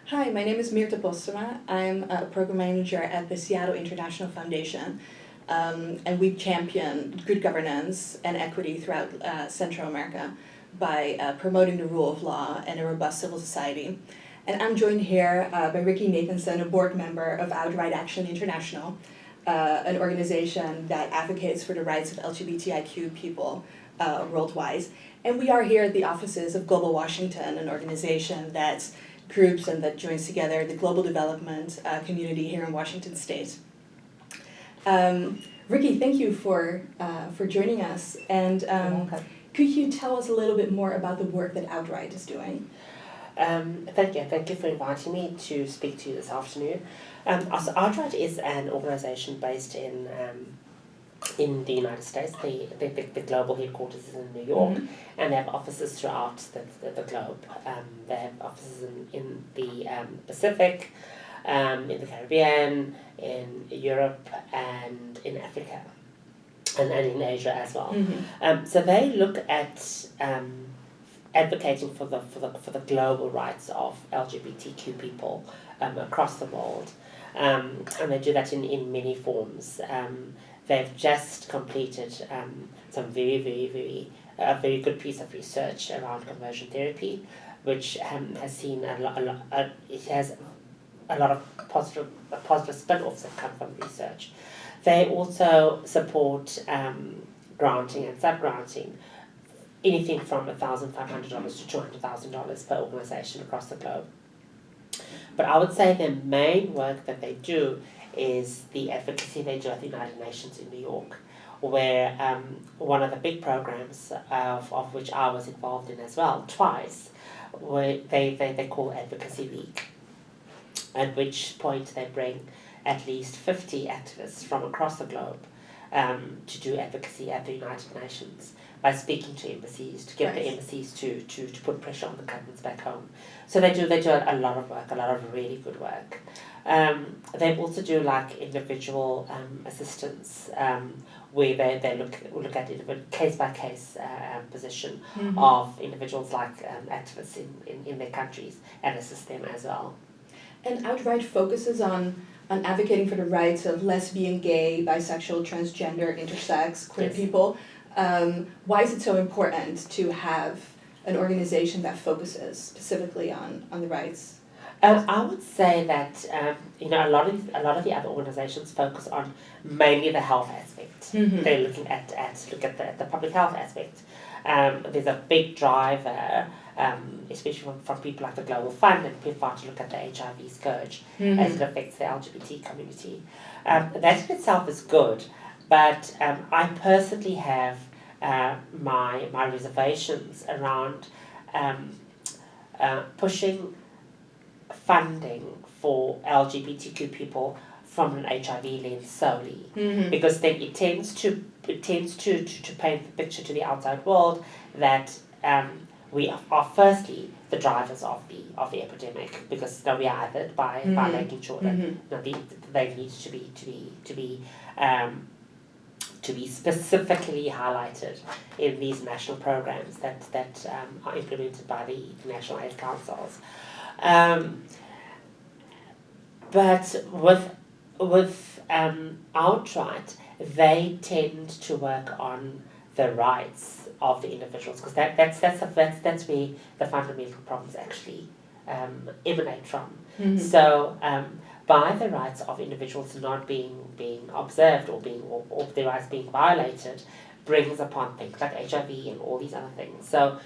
Hi, my name is Mirte Postema. I'm a program manager at the Seattle International Foundation, and we champion good governance and equity throughout Central America by promoting the rule of law and a robust civil society. And I'm joined here by Rikki Nathanson, a board member of OutRight Action International, an organization that advocates for the rights of LGBTIQ people worldwide. And we are here at the offices of Global Washington, an organization that groups and that joins together the global development community here in Washington State. Rikki, thank you for joining us. And could you tell us a little bit more about the work that OutRight is doing? Thank you for inviting me to speak to you this afternoon. So OutRight is an organisation based in the United States. The global headquarters is in New York, and they have offices throughout the globe. They have offices in the Pacific, in the Caribbean, in Europe, and in Africa, and in Asia as well. So they look at advocating for the global rights of LGBTQ people across the world, and they do that in many forms. They've just completed some very good piece of research around conversion therapy, which has seen it has a lot of positive spin-offs that come from research. They also support granting and sub-granting anything from $1,500 to $200,000 per organisation across the globe. But I would say the main work that they do is the advocacy they do at the United Nations in New York, where one of the big programs of which I was involved in as well twice, where they call Advocacy Week, at which point they bring at least 50 activists from across the globe to do advocacy at the United Nations by speaking to embassies, to get the embassies to put pressure on the governments back home. So they do a lot of work, a lot of really good work. They also do like individual assistance, where they look at case by case position of individuals like activists in their countries and assist them as well. And OutRight focuses on advocating for the rights of lesbian, gay, bisexual, transgender, intersex, queer people. Why is it so important to have an organization that focuses specifically on the rights? I would say that a lot of the other organisations focus on mainly the health aspect. They're looking at the public health aspect. There's a big drive, especially from people like the Global Fund and PEPFAR, to look at the HIV scourge as it affects the LGBT community. That in itself is good, but I personally have my reservations around pushing funding for LGBTQ people from an HIV lens solely, because then it tends to paint the picture to the outside world that we are firstly the drivers of the epidemic, because we are othered by making sure that they need to be specifically highlighted in these national programs that are implemented by the national aid councils. But with OutRight, they tend to work on the rights of the individuals, because that's where the fundamental problems actually emanate from. So by the rights of individuals not being observed or their rights being violated, brings upon things like HIV and all these other things. So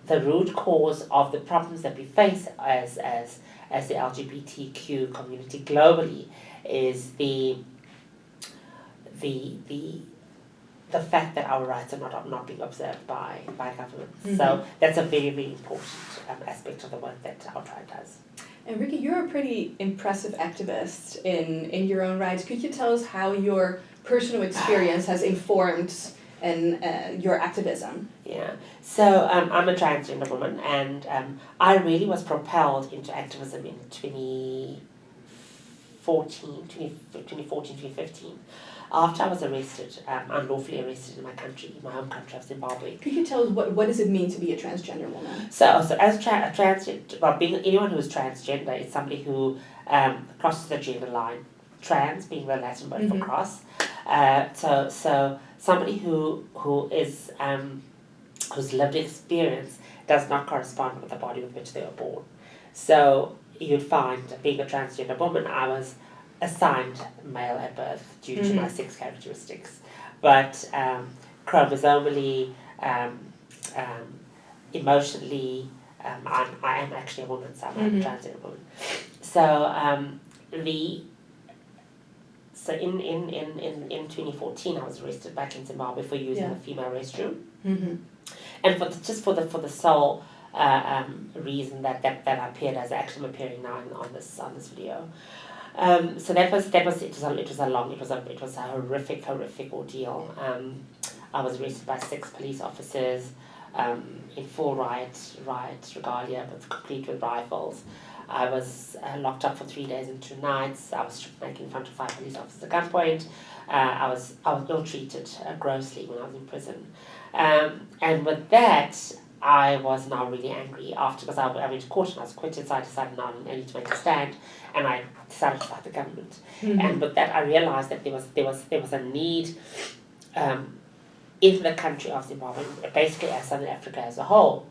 the root cause of the problems that we face as the LGBTQ community globally is the fact that our rights are not being observed by governments. So that's a very, very important aspect of the work that OutRight does. And Rikki, you're a pretty impressive activist in your own right. Could you tell us how your personal experience has informed your activism? Yeah, so I'm a transgender woman, and I really was propelled into activism in 2015, after I was arrested, unlawfully arrested in my country, in my home country of Zimbabwe. Could you tell us what does it mean to be a transgender woman? So as a transgender, well, being anyone who is transgender is somebody who crosses the gender line. Trans being the Latin word for cross. So somebody who is whose lived experience does not correspond with the body with which they were born. So you'd find, being a transgender woman, I was assigned male at birth due to my sex characteristics, but chromosomally, emotionally, I am actually a woman, so I'm a transgender woman. So So in 2014, I was arrested back in Zimbabwe for using the female restroom, and for the sole reason that I appeared as actually I'm appearing now on this video. So it was a horrific ordeal. I was arrested by 6 police officers in full riot regalia, complete with rifles. I was locked up for 3 days and 2 nights. I was stripped naked in front of 5 police officers at gunpoint. I was ill-treated grossly when I was in prison. And with that, I was now really angry because I went to court and I was acquitted, so I decided now I need to make a stand, and I decided to fight the government. And with that, I realized that there was a need in the country of Zimbabwe, basically as Southern Africa as a whole,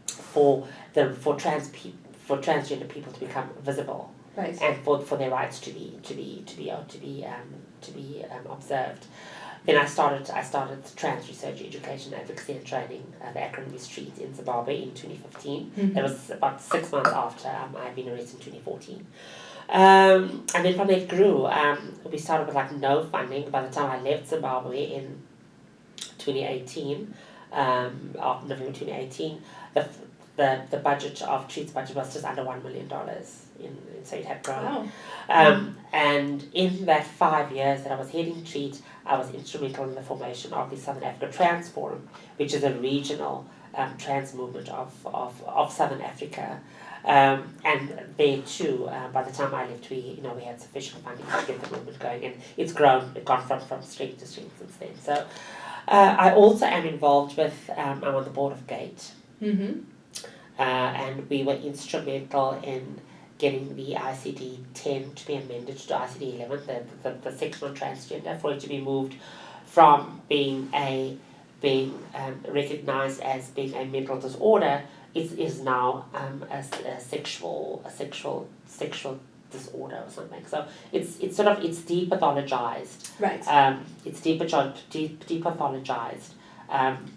for transgender people to become visible, right, and for their rights to be observed. Then I started Trans Research Education, Advocacy and Training, the acronym is TREAT, in Zimbabwe in 2015. That was about 6 months after I'd been arrested in 2014. And then from there it grew. We started with no funding. By the time I left Zimbabwe in 2018, November 2018, the budget of TREAT's budget was just under $1 million. So it had grown. Wow. And in that 5 years that I was heading TREAT, I was instrumental in the formation of the Southern Africa Trans Forum, which is a regional trans movement of Southern Africa. And there too, by the time I left, we had sufficient funding to get the movement going, and it's grown. It's gone from strength to strength since then. So I also am involved with. I'm on the board of GATE. And we were instrumental in getting the ICD-10 to be amended to ICD-11, the section on transgender, for it to be moved from being recognized as being a mental disorder. It is now a sexual disorder or something. So it's depathologized. Right. It's depathologized.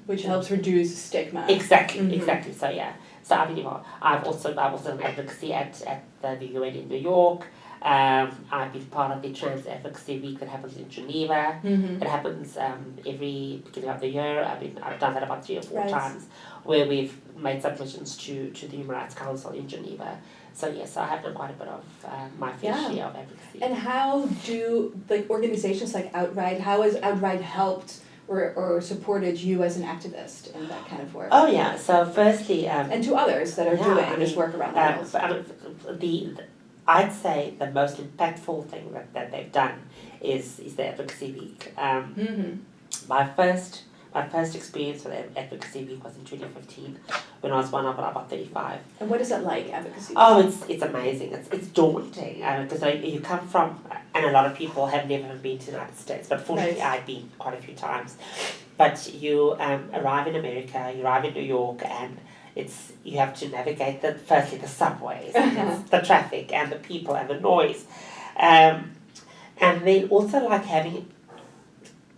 Which helps reduce stigma. Exactly. So yeah. So I've also done advocacy at the UN in New York. I've been part of the Trans Advocacy Week that happens in Geneva. It happens every beginning of the year. I've done that about 3 or 4 times, where we've made submissions to the Human Rights Council in Geneva. So yes, I have done quite a bit of my fair share of advocacy. And how do organizations like OutRight? How has OutRight helped or supported you as an activist in that kind of work? Oh yeah. So firstly, and to others that are doing this work around the world. I'd say the most impactful thing that they've done is the Advocacy Week. My first experience with Advocacy Week was in 2015 when I was one of about 35. And what is that like, Advocacy Week? Oh, it's amazing. It's daunting because you come from, and a lot of people have never been to the United States, but fortunately I've been quite a few times. But you arrive in America, you arrive in New York, and you have to navigate firstly the subways, and the traffic, and the people, and the noise, and then also having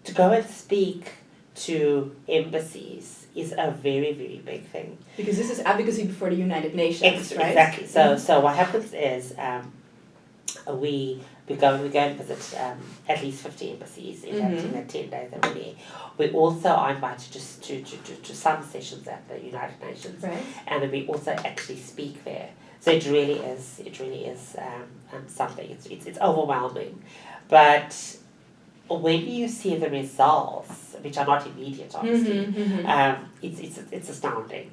to go and speak to embassies is a very, very big thing. Because this is advocacy before the United Nations, right? Exactly. So what happens is we go and visit at least 50 embassies in that 10 days that we're there. We also are invited to some sessions at the United Nations, and then we also actually speak there. So it really is something. It's overwhelming, but when you see the results, which are not immediate, obviously, it's astounding.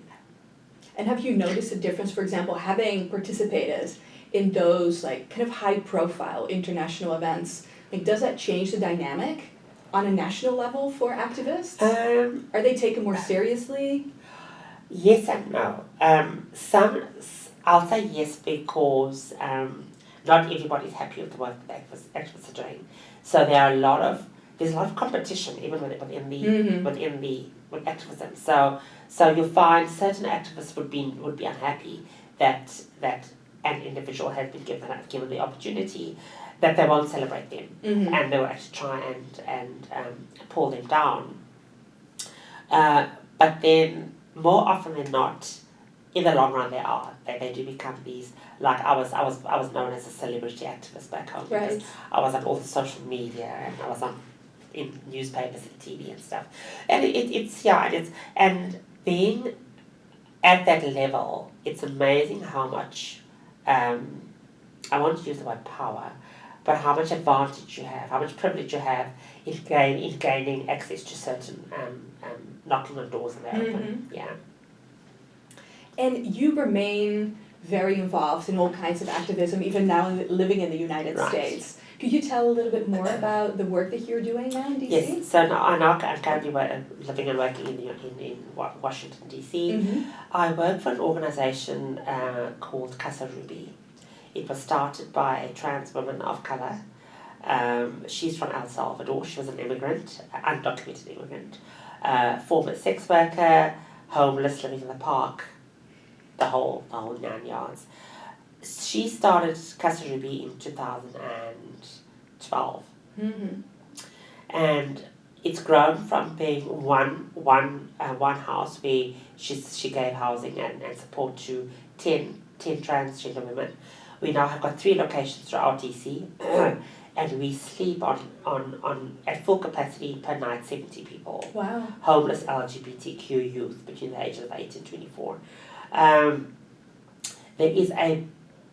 And have you noticed a difference, for example, having participated in those like kind of high profile international events, like does that change the dynamic on a national level for activists? Are they taken more seriously? Yes and no. I'll say yes because not everybody's happy with the work that activists are doing. So there's a lot of competition even with activism. So you'll find certain activists would be unhappy that an individual has been given the opportunity, that they won't celebrate them, and they will actually try and pull them down. But then more often than not, in the long run, they do become these. Like I was known as a celebrity activist back home because I was on all the social media and I was in newspapers and TV and stuff, and being at that level, it's amazing how much I won't use the word power, but how much advantage you have, how much privilege you have in gaining access to certain knocking on doors and they're open. Yeah. And you remain very involved in all kinds of activism, even now living in the United States. Could you tell a little bit more about the work that you're doing now in DC? Yes, so I'm currently living and working in Washington, DC. I work for an organization called Casa Ruby. It was started by a trans woman of color. She's from El Salvador. She was an immigrant, undocumented immigrant, former sex worker, homeless, living in the park, the whole 9 yards. She started Casa Ruby in 2012, and it's grown from being one house where she gave housing and support to 10 transgender women. We now have got 3 locations throughout DC, and we sleep on at full capacity per night 70 people. Wow. Homeless LGBTQ youth between the ages of 8 and 24. There is a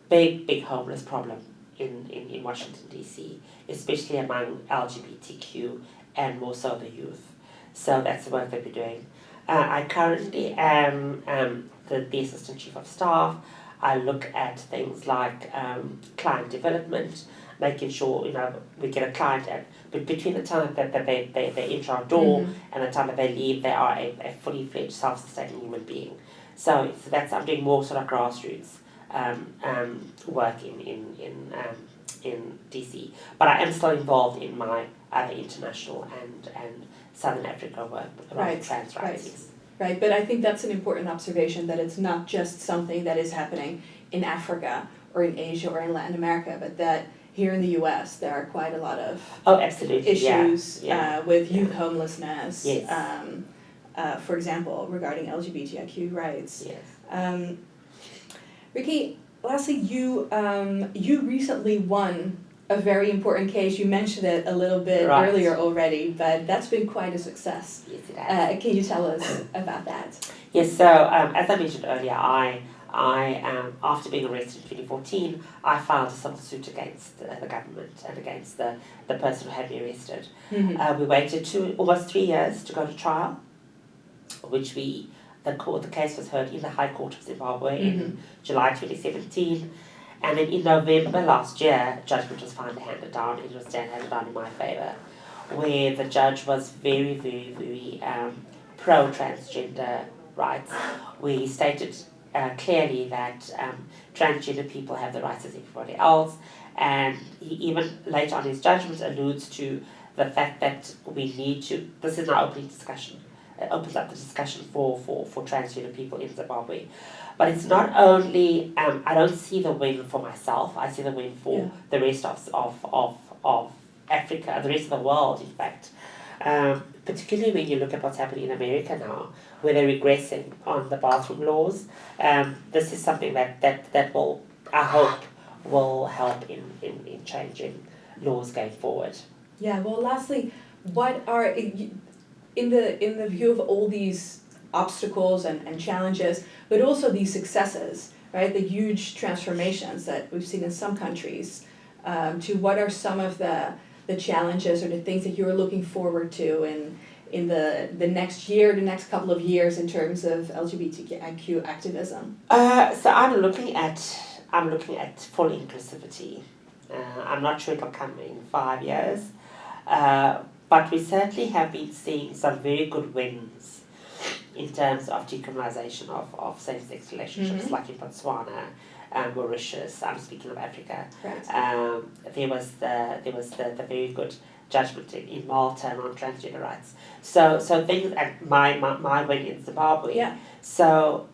big homeless problem in Washington DC, especially among LGBTQ and more so the youth. So that's the work that we're doing. I currently am the Assistant Chief of Staff. I look at things like client development, making sure we get a client but between the time that they enter our door and the time that they leave, they are a fully fledged self-sustaining human being. So I'm doing more sort of grassroots work in DC, but I am still involved in my other international and Southern Africa work around trans rights. Right, but I think that's an important observation, that it's not just something that is happening in Africa or in Asia or in Latin America, but that here in the US there are quite a lot of issues with youth homelessness, for example, regarding LGBTQ rights. Yes. Rikki, lastly, you recently won a very important case. You mentioned it a little bit earlier already, but that's been quite a success. Yes, it has. Can you tell us about that? Yes, so as I mentioned earlier, I after being arrested in 2014, I filed a civil suit against the government and against the person who had me arrested. We waited almost 3 years to go to trial, which the case was heard in the High Court of Zimbabwe in July 2017. And then in November last year, judgment was finally handed down. It was handed down in my favour, where the judge was very, very, very pro-transgender rights. We stated clearly that transgender people have the rights as everybody else, and he even later on his judgment alludes to the fact that we need to. This is an opening discussion. It opens up the discussion for transgender people in Zimbabwe. But it's not only, I don't see the win for myself, I see the win for the rest of Africa, the rest of the world, in fact. Particularly when you look at what's happening in America now, where they're regressing on the bathroom laws. This is something that will, I hope, will help in changing laws going forward. Yeah, well, lastly, what are, in the view of all these obstacles and challenges, but also these successes, right? The huge transformations that we've seen in some countries, to what are some of the challenges or the things that you're looking forward to in the next year, the next couple of years in terms of LGBTQ activism? So I'm looking at I'm looking at full inclusivity. I'm not sure it'll come in 5 years, but we certainly have been seeing some very good wins in terms of decriminalisation of same-sex relationships, like in Botswana, Mauritius. I'm speaking of Africa. Right. There was the very good judgment in Malta on transgender rights. So things, and my win in Zimbabwe. Yeah. So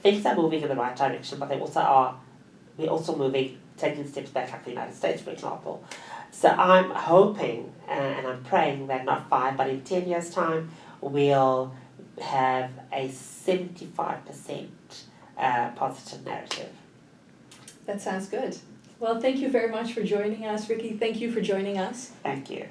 things are moving in the right direction, but we're also moving, taking steps back, like the United States, for example. So I'm hoping and I'm praying that not 5, but in 10 years' time, we'll have a 75% positive narrative. That sounds good. Well, thank you very much for joining us, Rikki. Thank you for joining us. Thank you.